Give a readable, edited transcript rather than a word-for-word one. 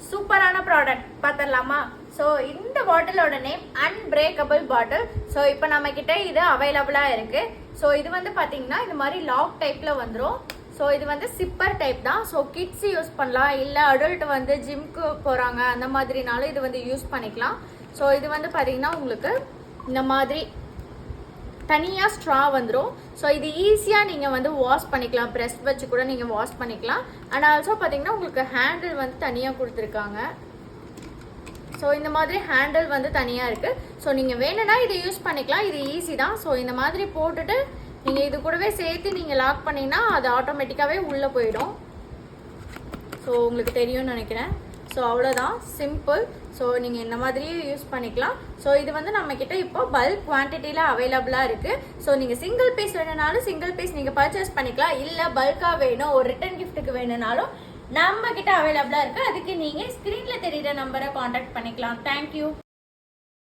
சூப்பரான ப்ராடக்ட் பார்த்துடலாமா? ஸோ இந்த பாட்டிலோட நேம் அன்பிரேக்கபிள் பாட்டில். ஸோ இப்போ நம்ம கிட்ட இது அவைலபிளாக இருக்கு. ஸோ இது வந்து பார்த்தீங்கன்னா இந்த மாதிரி லாக் டைப்ல வந்துடும். ஸோ இது வந்து சிப்பர் டைப் தான். ஸோ கிட்ஸ் யூஸ் பண்ணலாம், இல்லை அடல்ட் வந்து ஜிம்க்கு போகிறாங்க அந்த மாதிரினாலும் இது வந்து யூஸ் பண்ணிக்கலாம். ஸோ இது வந்து பார்த்தீங்கன்னா உங்களுக்கு இந்த மாதிரி தனியாக ஸ்ட்ரா வந்துடும். ஸோ இது ஈஸியாக நீங்கள் வந்து வாஷ் பண்ணிக்கலாம், ப்ரெஸ் வச்சு கூட நீங்கள் வாஷ் பண்ணிக்கலாம். அண்ட் ஆல்சோ பார்த்தீங்கன்னா உங்களுக்கு ஹேண்டில் வந்து தனியாக கொடுத்துருக்காங்க. ஸோ இந்த மாதிரி ஹேண்டில் வந்து தனியாக இருக்குது. ஸோ நீங்கள் வேணும்னா இதை யூஸ் பண்ணிக்கலாம், இது ஈஸி தான். ஸோ இந்த மாதிரி போட்டுட்டு நீங்கள் இது கூடவே சேர்த்து நீங்கள் லாக் பண்ணிங்கன்னா அது ஆட்டோமேட்டிக்காகவே உள்ளே போயிடும். ஸோ உங்களுக்கு தெரியும்னு நினைக்கிறேன். ஸோ அவ்வளோதான், சிம்பிள். ஸோ நீங்கள் இந்த மாதிரியே யூஸ் பண்ணிக்கலாம். ஸோ இது வந்து நம்மக்கிட்ட இப்போ பல்க் குவான்டிட்டியில் அவைலபிளாக இருக்குது. ஸோ நீங்கள் சிங்கிள் பீஸ் வேணுனாலும் சிங்கிள் பீஸ் நீங்கள் பர்ச்சேஸ் பண்ணிக்கலாம், இல்லை பல்காக வேணும் ஒரு ரிட்டன் கிஃப்ட்டுக்கு வேணுனாலும் நம்மக்கிட்ட அவைலபிளாக இருக்குது. அதுக்கு நீங்கள் ஸ்க்ரீனில் தெரிகிற நம்பரை காண்டாக்ட் பண்ணிக்கலாம். தேங்க்யூ.